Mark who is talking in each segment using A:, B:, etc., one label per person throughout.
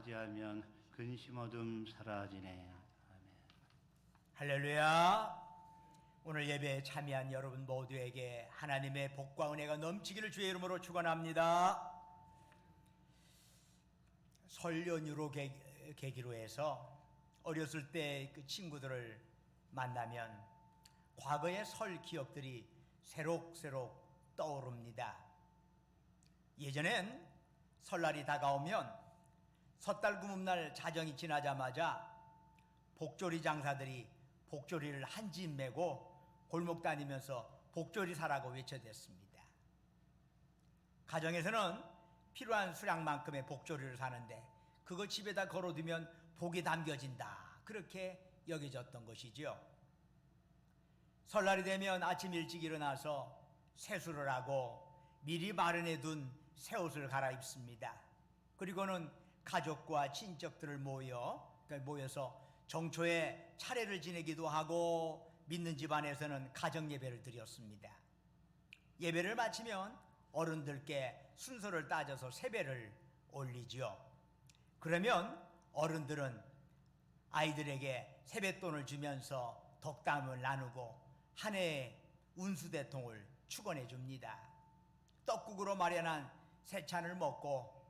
A: 맞이하면 근심 어둠 사라지네. 아멘.
B: 할렐루야. 오늘 예배에 참여한 여러분 모두에게 하나님의 복과 은혜가 넘치기를 주의 이름으로 축원합니다. 설 연휴로 계기로 해서 어렸을 때 그 친구들을 만나면 과거의 설 기억들이 새록새록 떠오릅니다. 예전엔 설날이 다가오면 섣달 구뭅날 자정이 지나자마자 복조리 장사들이 복조리를 한 집 메고 골목 다니면서 복조리 사라고 외쳐댔습니다. 가정에서는 필요한 수량만큼의 복조리를 사는데 그거 집에다 걸어두면 복이 담겨진다, 그렇게 여겨졌던 것이죠. 설날이 되면 아침 일찍 일어나서 세수를 하고 미리 마련해둔 새옷을 갈아입습니다. 그리고는 가족과 친척들을 모여서 정초에 차례를 지내기도 하고 믿는 집안에서는 가정 예배를 드렸습니다. 예배를 마치면 어른들께 순서를 따져서 세배를 올리죠. 그러면 어른들은 아이들에게 세뱃돈을 주면서 덕담을 나누고 한 해의 운수대통을 축원해 줍니다. 떡국으로 마련한 새찬을 먹고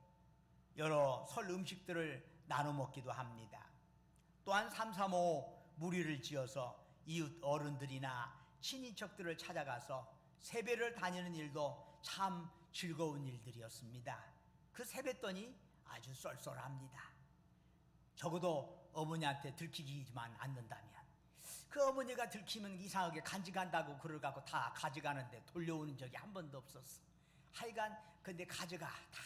B: 여러 설 음식들을 나눠 먹기도 합니다. 또한 삼삼오오 무리를 지어서 이웃 어른들이나 친인척들을 찾아가서 세배를 다니는 일도 참 즐거운 일들이었습니다. 그 세뱃돈이 아주 쏠쏠합니다. 적어도 어머니한테 들키지만 않는다면, 그 어머니가 들키면 이상하게 간직한다고 그걸 갖고 다 가져가는데 돌려오는 적이 한 번도 없었어. 하여간 근데 다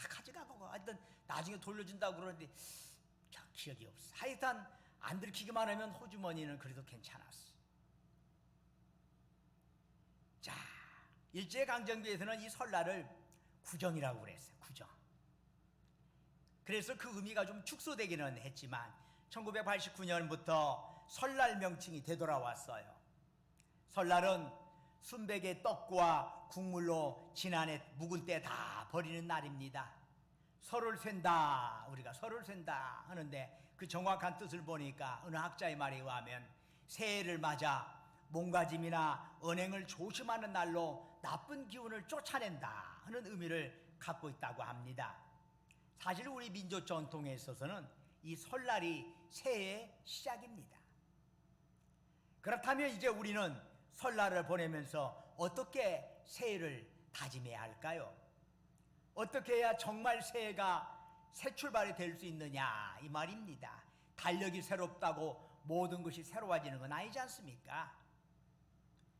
B: 가져가고 하여튼 나중에 돌려준다고 그러는데 기억이 없어. 하여튼 안 들키기만 하면 호주머니는 그래도 괜찮았어. 자, 일제강점기에서는 이 설날을 구정이라고 그랬어요. 구정. 그래서 그 의미가 좀 축소되기는 했지만 1989년부터 설날 명칭이 되돌아왔어요. 설날은 순백의 떡과 국물로 지난해 묵은 때 다 버리는 날입니다. 설을 샌다, 우리가 설을 샌다 하는데 그 정확한 뜻을 보니까 어느 학자의 말에 의하면 새해를 맞아 몸가짐이나 언행을 조심하는 날로 나쁜 기운을 쫓아낸다 하는 의미를 갖고 있다고 합니다. 사실 우리 민족 전통에 있어서는 이 설날이 새해의 시작입니다. 그렇다면 이제 우리는 설날을 보내면서 어떻게 새해를 다짐해야 할까요? 어떻게 해야 정말 새해가 새 출발이 될 수 있느냐, 이 말입니다. 달력이 새롭다고 모든 것이 새로워지는 건 아니지 않습니까?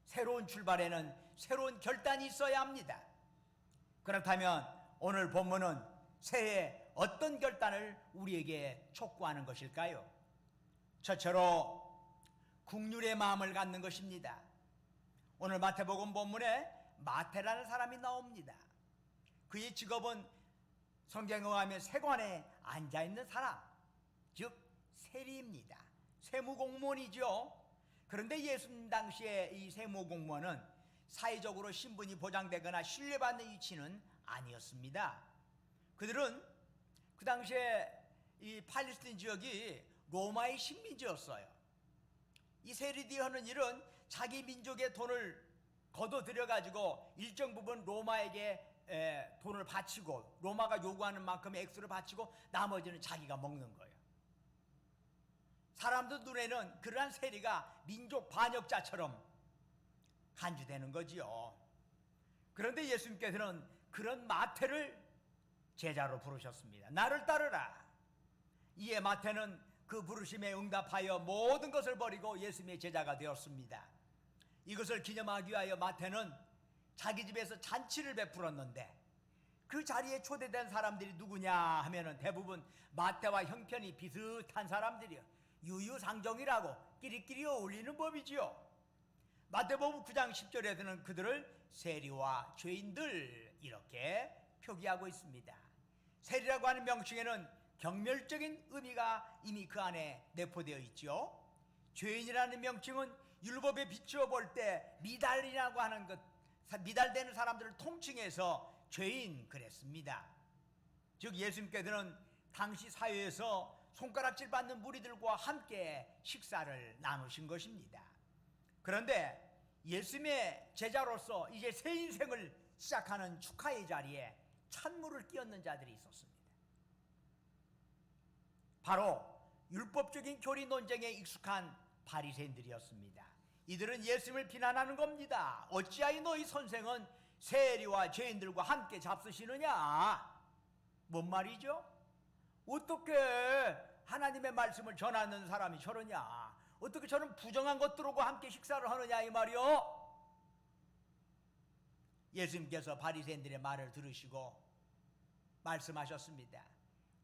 B: 새로운 출발에는 새로운 결단이 있어야 합니다. 그렇다면 오늘 본문은 새해에 어떤 결단을 우리에게 촉구하는 것일까요? 첫째로 국률의 마음을 갖는 것입니다. 오늘 마태복음 본문에 마태라는 사람이 나옵니다. 그의 직업은 성경에 의하면 세관에 앉아있는 사람, 즉 세리입니다. 세무공무원이죠. 그런데 예수님 당시에 이 세무공무원은 사회적으로 신분이 보장되거나 신뢰받는 위치는 아니었습니다. 그들은 그 당시에 이 팔레스타인 지역이 로마의 식민지였어요. 이 세리들이 하는 일은 자기 민족의 돈을 거둬들여가지고 일정 부분 로마에게 돈을 바치고 로마가 요구하는 만큼의 액수를 바치고 나머지는 자기가 먹는 거예요. 사람들 눈에는 그러한 세리가 민족 반역자처럼 간주되는 거지요. 그런데 예수님께서는 그런 마태를 제자로 부르셨습니다. 나를 따르라. 이에 마태는 그 부르심에 응답하여 모든 것을 버리고 예수님의 제자가 되었습니다. 이것을 기념하기 위하여 마태는 자기 집에서 잔치를 베풀었는데 그 자리에 초대된 사람들이 누구냐 하면은 대부분 마태와 형편이 비슷한 사람들이요. 유유상종이라고 끼리끼리 어울리는 법이지요. 마태복음 9장 10절에서는 그들을 세리와 죄인들 이렇게 표기하고 있습니다. 세리라고 하는 명칭에는 경멸적인 의미가 이미 그 안에 내포되어 있죠. 죄인이라는 명칭은 율법에 비추어 볼 때 미달이라고 하는 것, 미달되는 사람들을 통칭해서 죄인 그랬습니다. 즉 예수님께서는 당시 사회에서 손가락질 받는 무리들과 함께 식사를 나누신 것입니다. 그런데 예수님의 제자로서 이제 새 인생을 시작하는 축하의 자리에 찬물을 끼얹는 자들이 있었습니다. 바로 율법적인 교리 논쟁에 익숙한 바리새인들이었습니다. 이들은 예수님을 비난하는 겁니다. 어찌하여 너희 선생은 세리와 죄인들과 함께 잡수시느냐? 뭔 말이죠? 어떻게 하나님의 말씀을 전하는 사람이 저러냐? 어떻게 저런 부정한 것들과 함께 식사를 하느냐 이 말이요? 예수님께서 바리새인들의 말을 들으시고 말씀하셨습니다.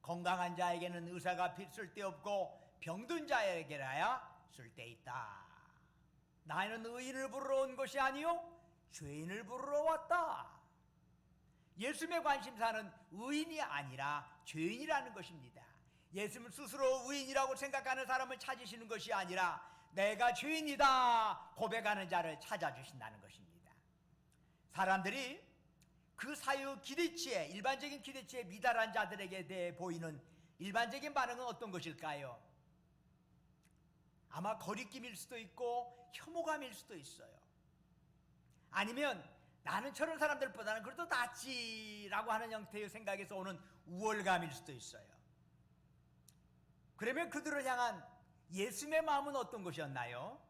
B: 건강한 자에게는 의사가 쓸데없고 병든 자에게라야 쓸데있다. 나는 의인을 부르러 온 것이 아니요 죄인을 부르러 왔다. 예수님의 관심사는 의인이 아니라 죄인이라는 것입니다. 예수님 스스로 의인이라고 생각하는 사람을 찾으시는 것이 아니라 내가 죄인이다 고백하는 자를 찾아주신다는 것입니다. 사람들이 그 사유 기대치에, 일반적인 기대치에 미달한 자들에게 대해 보이는 일반적인 반응은 어떤 것일까요? 아마 거리낌일 수도 있고 혐오감일 수도 있어요. 아니면 나는 저런 사람들보다는 그래도 낫지라고 하는 형태의 생각에서 오는 우월감일 수도 있어요. 그러면 그들을 향한 예수님의 마음은 어떤 것이었나요?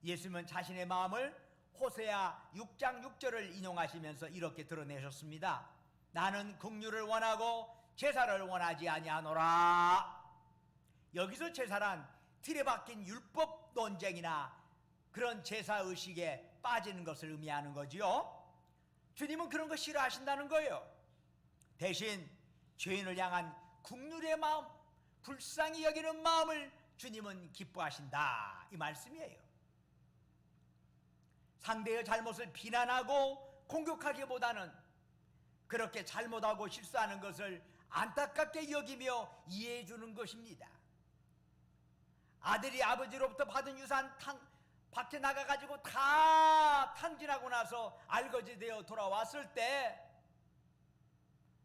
B: 예수님은 자신의 마음을 호세아 6장 6절을 인용하시면서 이렇게 드러내셨습니다. 나는 긍휼을 원하고 제사를 원하지 아니하노라. 여기서 제사란 틀에 박힌 율법 논쟁이나 그런 제사의식에 빠지는 것을 의미하는 거지요. 주님은 그런 거 싫어하신다는 거예요. 대신 죄인을 향한 긍휼의 마음, 불쌍히 여기는 마음을 주님은 기뻐하신다 이 말씀이에요. 상대의 잘못을 비난하고 공격하기보다는 그렇게 잘못하고 실수하는 것을 안타깝게 여기며 이해해 주는 것입니다. 아들이 아버지로부터 받은 유산 밖에 나가가지고 다 탕진하고 나서 알거지되어 돌아왔을 때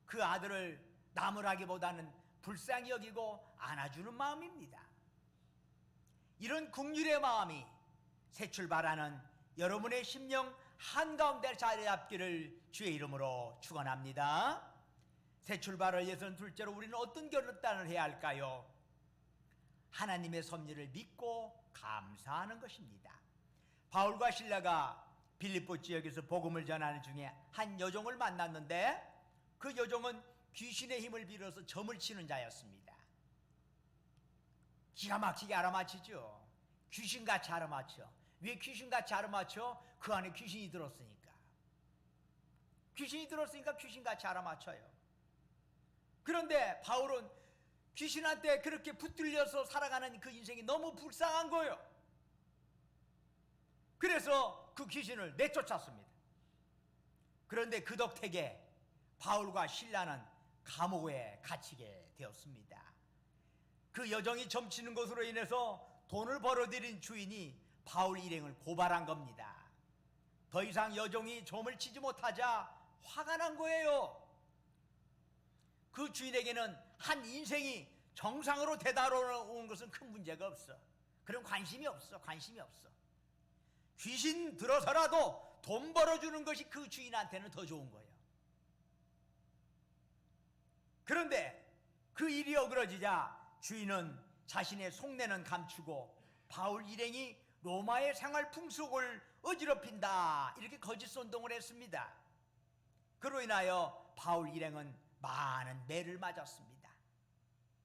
B: 그 아들을 나무라기보다는 불쌍히 여기고 안아주는 마음입니다. 이런 긍휼의 마음이 새 출발하는 여러분의 심령 한가운데 자리 잡기를 주의 이름으로 축원합니다. 새 출발을 위해서는 둘째로 우리는 어떤 결단을 해야 할까요? 하나님의 섭리를 믿고 감사하는 것입니다. 바울과 실라가 빌립보 지역에서 복음을 전하는 중에 한 여종을 만났는데 그 여종은 귀신의 힘을 빌어서 점을 치는 자였습니다. 기가 막히게 알아맞히죠. 귀신같이 알아맞혀. 왜 귀신같이 알아맞혀? 그 안에 귀신이 들었으니까. 귀신이 들었으니까 귀신같이 알아맞혀요. 그런데 바울은 귀신한테 그렇게 붙들려서 살아가는 그 인생이 너무 불쌍한 거예요. 그래서 그 귀신을 내쫓았습니다. 그런데 그 덕택에 바울과 실라는 감옥에 갇히게 되었습니다. 그 여종이 점치는 것으로 인해서 돈을 벌어들인 주인이 바울 일행을 고발한 겁니다. 더 이상 여종이 점을 치지 못하자 화가 난 거예요. 그 주인에게는 한 인생이 정상으로 되돌아온 것은 큰 문제가 없어. 그런 관심이 없어. 귀신 들어서라도 돈 벌어주는 것이 그 주인한테는 더 좋은 거예요. 그런데 그 일이 어그러지자 주인은 자신의 속내는 감추고 바울 일행이 로마의 생활 풍속을 어지럽힌다 이렇게 거짓 선동을 했습니다. 그로 인하여 바울 일행은 많은 매를 맞았습니다.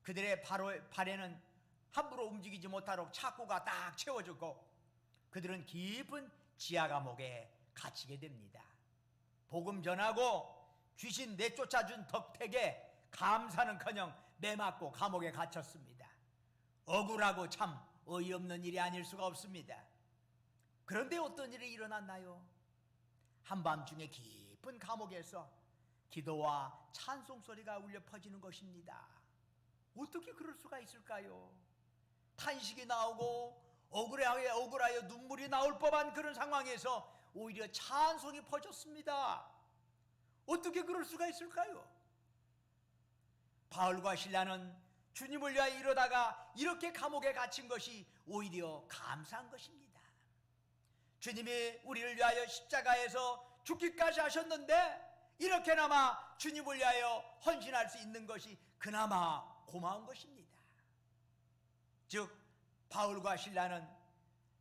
B: 그들의 발에는 함부로 움직이지 못하도록 착고가 딱 채워졌고 그들은 깊은 지하 감옥에 갇히게 됩니다. 복음 전하고 귀신 내쫓아준 덕택에 감사는커녕 매 맞고 감옥에 갇혔습니다. 억울하고 참 어이없는 일이 아닐 수가 없습니다. 그런데 어떤 일이 일어났나요? 한밤중에 깊은 감옥에서 기도와 찬송 소리가 울려 퍼지는 것입니다. 어떻게 그럴 수가 있을까요? 탄식이 나오고 억울하여 눈물이 나올 법한 그런 상황에서 오히려 찬송이 퍼졌습니다. 어떻게 그럴 수가 있을까요? 바울과 실라는 주님을 위하여 이러다가 이렇게 감옥에 갇힌 것이 오히려 감사한 것입니다. 주님이 우리를 위하여 십자가에서 죽기까지 하셨는데 이렇게나마 주님을 위하여 헌신할 수 있는 것이 그나마 고마운 것입니다. 즉 바울과 실라는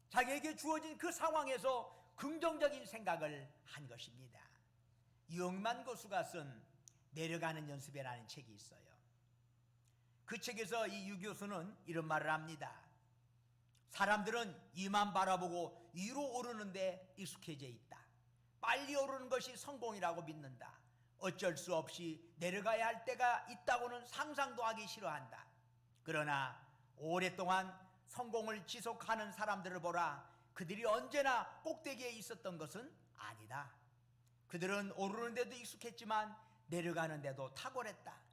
B: 자기에게 주어진 그 상황에서 긍정적인 생각을 한 것입니다. 유억만 교수가 쓴 내려가는 연습이라는 책이 있어요. 그 책에서 이 유 교수는 이런 말을 합니다. 사람들은 위만 바라보고 위로 오르는데 익숙해져 있다. 빨리 오르는 것이 성공이라고 믿는다. 어쩔 수 없이 내려가야 할 때가 있다고는 상상도 하기 싫어한다. 그러나 오랫동안 성공을 지속하는 사람들을 보라. 그들이 언제나 꼭대기에 있었던 것은 아니다. 그들은 오르는 데도 익숙했지만 내려가는 데도 탁월했다.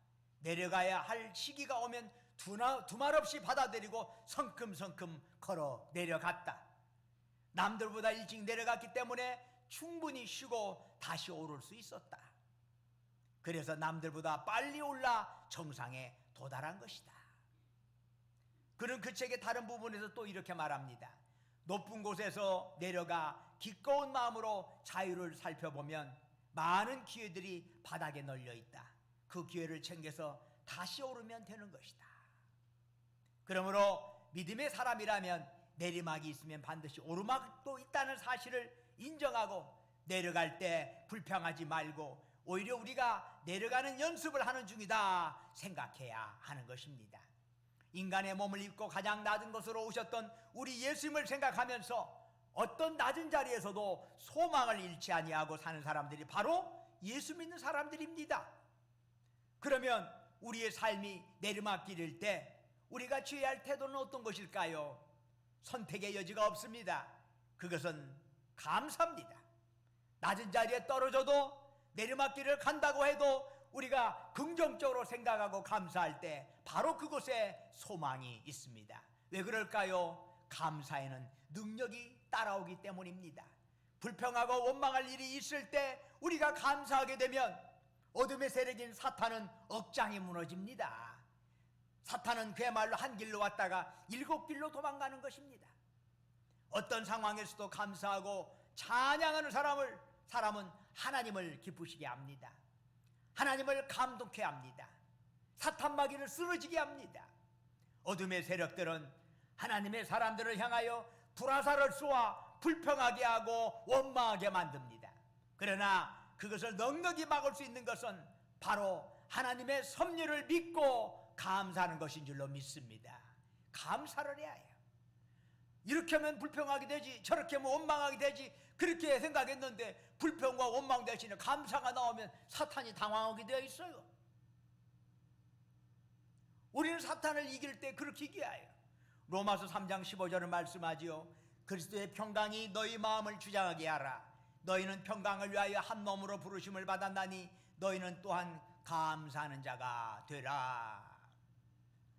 B: 내려가야 할 시기가 오면 두말 없이 받아들이고 성큼성큼 걸어 내려갔다. 남들보다 일찍 내려갔기 때문에 충분히 쉬고 다시 오를 수 있었다. 그래서 남들보다 빨리 올라 정상에 도달한 것이다. 그는 그 책의 다른 부분에서 또 이렇게 말합니다. 높은 곳에서 내려가 기꺼운 마음으로 자유를 살펴보면 많은 기회들이 바닥에 널려 있다. 그 기회를 챙겨서 다시 오르면 되는 것이다. 그러므로 믿음의 사람이라면 내리막이 있으면 반드시 오르막도 있다는 사실을 인정하고 내려갈 때 불평하지 말고 오히려 우리가 내려가는 연습을 하는 중이다 생각해야 하는 것입니다. 인간의 몸을 입고 가장 낮은 곳으로 오셨던 우리 예수님을 생각하면서 어떤 낮은 자리에서도 소망을 잃지 아니하고 사는 사람들이 바로 예수 믿는 사람들입니다. 그러면 우리의 삶이 내리막길일 때 우리가 취해야 할 태도는 어떤 것일까요? 선택의 여지가 없습니다. 그것은 감사입니다. 낮은 자리에 떨어져도 내리막길을 간다고 해도 우리가 긍정적으로 생각하고 감사할 때 바로 그곳에 소망이 있습니다. 왜 그럴까요? 감사에는 능력이 따라오기 때문입니다. 불평하고 원망할 일이 있을 때 우리가 감사하게 되면 어둠의 세력인 사탄은 억장이 무너집니다. 사탄은 그야말로 한 길로 왔다가 7길로 도망가는 것입니다. 어떤 상황에서도 감사하고 찬양하는 사람은 하나님을 기쁘시게 합니다. 하나님을 감동케 합니다. 사탄 마귀를 쓰러지게 합니다. 어둠의 세력들은 하나님의 사람들을 향하여 불화살을 쏘아 불평하게 하고 원망하게 만듭니다. 그러나 그것을 넉넉히 막을 수 있는 것은 바로 하나님의 섭리를 믿고 감사하는 것인 줄로 믿습니다. 감사를 해야 해요. 이렇게 하면 불평하게 되지, 저렇게 하면 원망하게 되지, 그렇게 생각했는데 불평과 원망 대신에 감사가 나오면 사탄이 당황하게 되어 있어요. 우리는 사탄을 이길 때 그렇게 이겨야 해요. 로마서 3장 15절을 말씀하지요. 그리스도의 평강이 너희 마음을 주장하게 하라. 너희는 평강을 위하여 한 몸으로 부르심을 받았나니 너희는 또한 감사하는 자가 되라.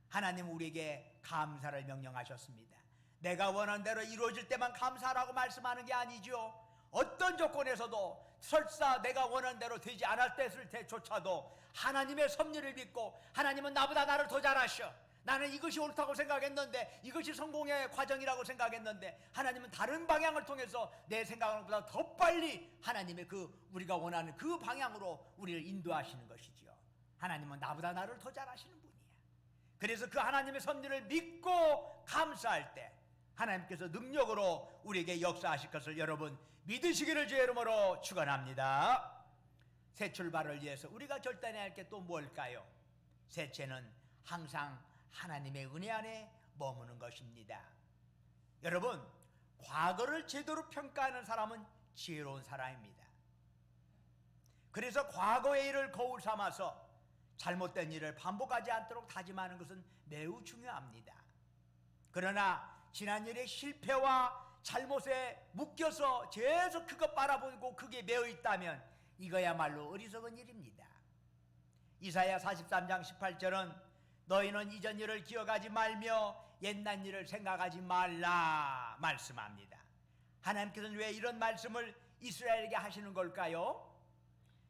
B: 하나님 우리에게 감사를 명령하셨습니다. 내가 원하는 대로 이루어질 때만 감사하라고 말씀하는 게 아니죠. 어떤 조건에서도 설사 내가 원하는 대로 되지 않을 때조차도 하나님의 섭리를 믿고 하나님은 나보다 나를 더 잘하셔. 나는 이것이 옳다고 생각했는데 이것이 성공의 과정이라고 생각했는데 하나님은 다른 방향을 통해서 내 생각보다 더 빨리 하나님의 우리가 원하는 그 방향으로 우리를 인도하시는 것이지요. 하나님은 나보다 나를 더 잘하시는 분이야. 그래서 그 하나님의 섭리를 믿고 감사할 때 하나님께서 능력으로 우리에게 역사하실 것을 여러분 믿으시기를 주의 이름으로 축원합니다. 새 출발을 위해서 우리가 결단해야 할 게 또 뭘까요? 셋째는 항상 하나님의 은혜 안에 머무는 것입니다. 여러분, 과거를 제대로 평가하는 사람은 지혜로운 사람입니다. 그래서 과거의 일을 거울 삼아서 잘못된 일을 반복하지 않도록 다짐하는 것은 매우 중요합니다. 그러나 지난 일의 실패와 잘못에 묶여서 계속 그것 바라보고 그게 매여 있다면 이거야말로 어리석은 일입니다. 이사야 43장 18절은 너희는 이전 일을 기억하지 말며 옛날 일을 생각하지 말라 말씀합니다. 하나님께서는 왜 이런 말씀을 이스라엘에게 하시는 걸까요?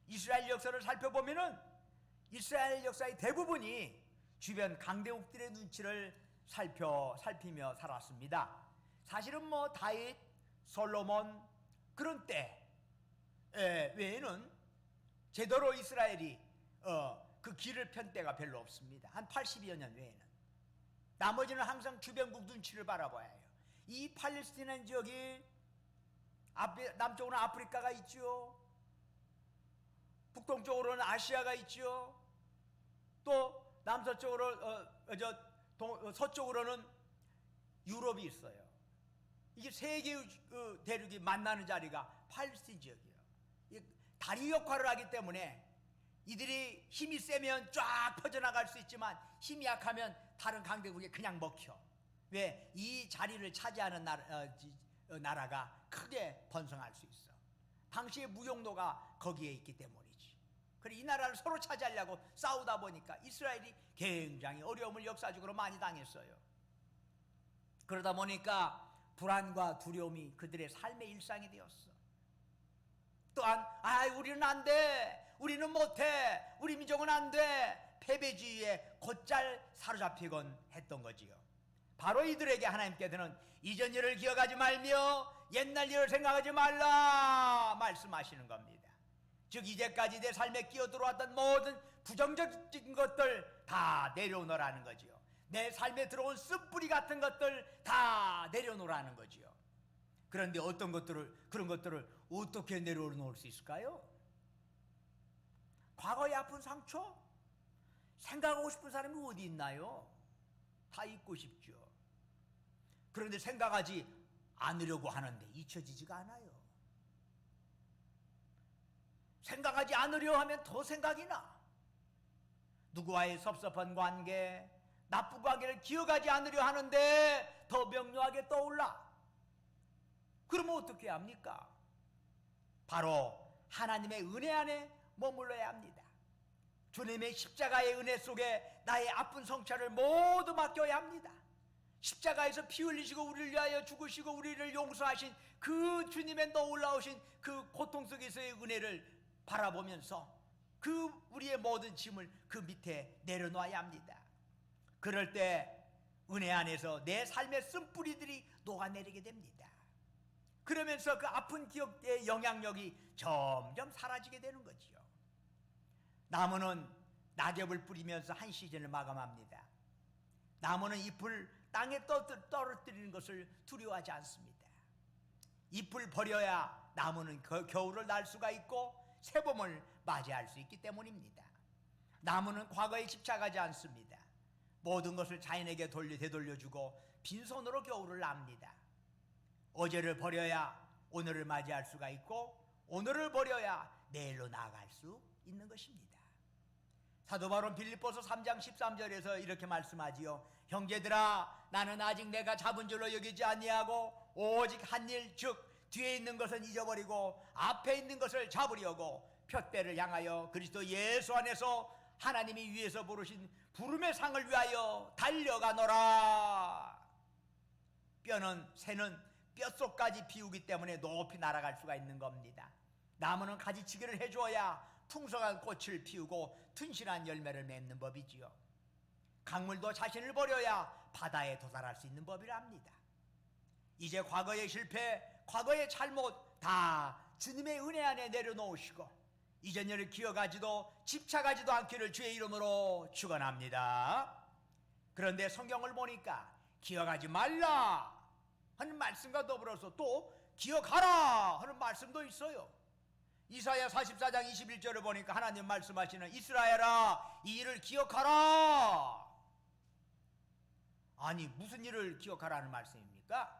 B: 이스라엘 역사를 살펴보면은 이스라엘 역사의 대부분이 주변 강대국들의 눈치를 살피며 살았습니다. 사실은 뭐 다윗, 솔로몬 그런 때 외에는 제대로 이스라엘이 그 길을 편 때가 별로 없습니다. 한 80여 년 외에는. 나머지는 항상 주변국 눈치를 바라봐야 해요. 이 팔레스티나 지역이 남쪽으로는 아프리카가 있죠. 북동쪽으로는 아시아가 있죠. 또 남서쪽으로 서쪽으로는 유럽이 있어요. 이게 세 개의 대륙이 만나는 자리가 팔레스틴 지역이에요. 다리 역할을 하기 때문에 이들이 힘이 세면 쫙 퍼져나갈 수 있지만 힘이 약하면 다른 강대국에 그냥 먹혀. 왜? 이 자리를 차지하는 나라가 크게 번성할 수 있어. 당시의 무용도가 거기에 있기 때문이지. 그래 이 나라를 서로 차지하려고 싸우다 보니까 이스라엘이 굉장히 어려움을 역사적으로 많이 당했어요. 그러다 보니까 불안과 두려움이 그들의 삶의 일상이 되었어. 또한 우리는 안 돼, 우리는 못해, 우리 민족은 안 돼, 패배주의에 곧잘 사로잡히곤 했던 거지요. 바로 이들에게 하나님께서는 이전 일을 기억하지 말며 옛날 일을 생각하지 말라 말씀하시는 겁니다. 즉 이제까지 내 삶에 끼어들어왔던 모든 부정적인 것들 다 내려놓으라는 거지요. 내 삶에 들어온 쓴뿌리 같은 것들 다 내려놓으라는 거지요. 그런데 그런 것들을 어떻게 내려놓을 수 있을까요? 과거의 아픈 상처? 생각하고 싶은 사람이 어디 있나요? 다 잊고 싶죠. 그런데 생각하지 않으려고 하는데 잊혀지지가 않아요. 생각하지 않으려 하면 더 생각이 나. 누구와의 섭섭한 관계, 나쁜 관계를 기억하지 않으려 하는데 더 명료하게 떠올라. 그러면 어떻게 합니까? 바로 하나님의 은혜 안에 머물러야 합니다. 주님의 십자가의 은혜 속에 나의 아픈 성찰을 모두 맡겨야 합니다. 십자가에서 피 흘리시고 우리를 위하여 죽으시고 우리를 용서하신 그 주님의 놀라우신 그 고통 속에서의 은혜를 바라보면서 그 우리의 모든 짐을 그 밑에 내려놓아야 합니다. 그럴 때 은혜 안에서 내 삶의 쓴뿌리들이 녹아내리게 됩니다. 그러면서 그 아픈 기억의 영향력이 점점 사라지게 되는 거지요. 나무는 낙엽을 뿌리면서 한 시즌을 마감합니다. 나무는 잎을 땅에 떨어뜨리는 것을 두려워하지 않습니다. 잎을 버려야 나무는 겨울을 날 수가 있고 새봄을 맞이할 수 있기 때문입니다. 나무는 과거에 집착하지 않습니다. 모든 것을 자연에게 되돌려주고 빈손으로 겨울을 납니다. 어제를 버려야 오늘을 맞이할 수가 있고 오늘을 버려야 내일로 나아갈 수 있는 것입니다. 사도 바울은 빌립보서 3장 13절에서 이렇게 말씀하지요. 형제들아 나는 아직 내가 잡은 줄로 여기지 아니하고 오직 한 일 즉 뒤에 있는 것은 잊어버리고 앞에 있는 것을 잡으려고 푯대를 향하여 그리스도 예수 안에서 하나님이 위에서 부르신 부름의 상을 위하여 달려가노라. 새는 뼛속까지 피우기 때문에 높이 날아갈 수가 있는 겁니다. 나무는 가지치기를 해줘야 풍성한 꽃을 피우고 튼실한 열매를 맺는 법이지요. 강물도 자신을 버려야 바다에 도달할 수 있는 법이랍니다. 이제 과거의 실패, 과거의 잘못 다 주님의 은혜 안에 내려놓으시고 이전 일을 기억하지도 집착하지도 않기를 주의 이름으로 축원합니다. 그런데 성경을 보니까 기억하지 말라 하는 말씀과 더불어서 또 기억하라 하는 말씀도 있어요. 이사야 44장 21절을 보니까 하나님 말씀하시는 이스라엘아 이 일을 기억하라. 아니 무슨 일을 기억하라는 말씀입니까?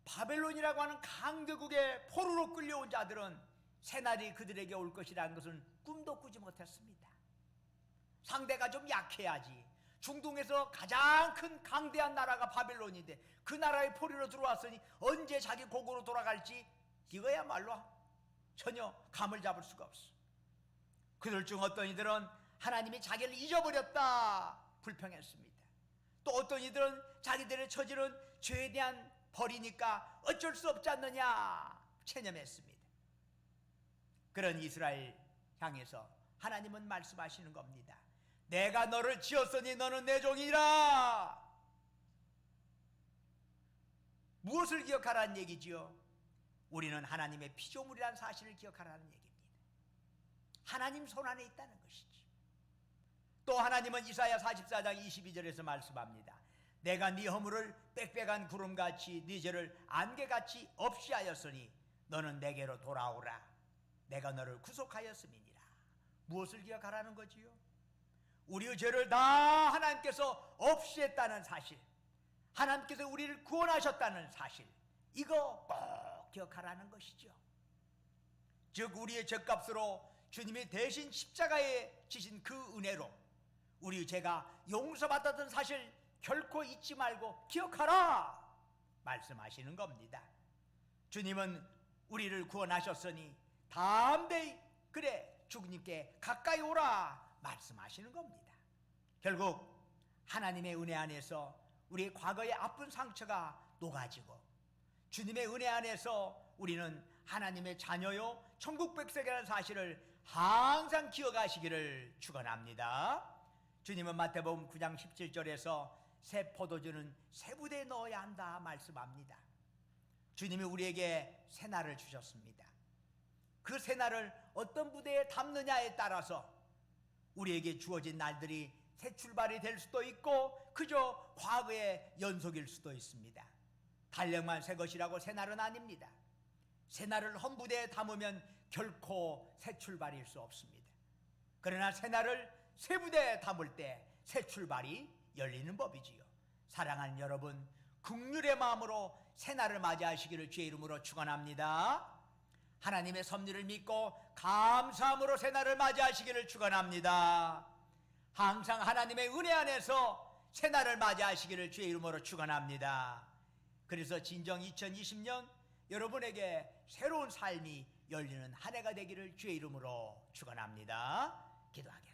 B: 바벨론이라고 하는 강대국의 포로로 끌려온 자들은 새날이 그들에게 올 것이라는 것은 꿈도 꾸지 못했습니다. 상대가 좀 약해야지. 중동에서 가장 큰 강대한 나라가 바벨론인데 그 나라의 포로로 들어왔으니 언제 자기 고국으로 돌아갈지 이거야말로 전혀 감을 잡을 수가 없어. 그들 중 어떤 이들은 하나님이 자기를 잊어버렸다 불평했습니다. 또 어떤 이들은 자기들의 처지는 죄에 대한 벌이니까 어쩔 수 없지 않느냐 체념했습니다. 그런 이스라엘 향해서 하나님은 말씀하시는 겁니다. 내가 너를 지었으니 너는 내 종이라. 무엇을 기억하라는 얘기지요? 우리는 하나님의 피조물이라는 사실을 기억하라는 얘기입니다. 하나님 손 안에 있다는 것이지. 또 하나님은 이사야 44장 22절에서 말씀합니다. 내가 네 허물을 빽빽한 구름같이 네 죄를 안개같이 없이 하였으니 너는 내게로 돌아오라. 내가 너를 구속하였음이니라. 무엇을 기억하라는 거지요? 우리의 죄를 다 하나님께서 없이 했다는 사실, 하나님께서 우리를 구원하셨다는 사실, 이거 꼭 기억하라는 것이죠. 즉 우리의 죄값으로 주님이 대신 십자가에 지신 그 은혜로 우리의 죄가 용서받았던 사실 결코 잊지 말고 기억하라 말씀하시는 겁니다. 주님은 우리를 구원하셨으니 담대히 그래 주님께 가까이 오라 말씀하시는 겁니다. 결국 하나님의 은혜 안에서 우리의 과거의 아픈 상처가 녹아지고 주님의 은혜 안에서 우리는 하나님의 자녀요 천국 백성이라는 사실을 항상 기억하시기를 축원합니다. 주님은 마태복음 9장 17절에서 새 포도주는 새 부대에 넣어야 한다 말씀합니다. 주님이 우리에게 새날을 주셨습니다. 그 새날을 어떤 부대에 담느냐에 따라서 우리에게 주어진 날들이 새 출발이 될 수도 있고 그저 과거의 연속일 수도 있습니다. 달력만 새 것이라고 새날은 아닙니다. 새날을 헌부대에 담으면 결코 새 출발일 수 없습니다. 그러나 새날을 새 부대에 담을 때 새 출발이 열리는 법이지요. 사랑하는 여러분, 긍휼의 마음으로 새날을 맞이하시기를 주의 이름으로 축원합니다. 하나님의 섭리를 믿고 감사함으로 새날을 맞이하시기를 축원합니다. 항상 하나님의 은혜 안에서 새날을 맞이하시기를 주의 이름으로 축원합니다. 그래서 진정 2020년 여러분에게 새로운 삶이 열리는 한 해가 되기를 주의 이름으로 축원합니다. 기도하겠습니다.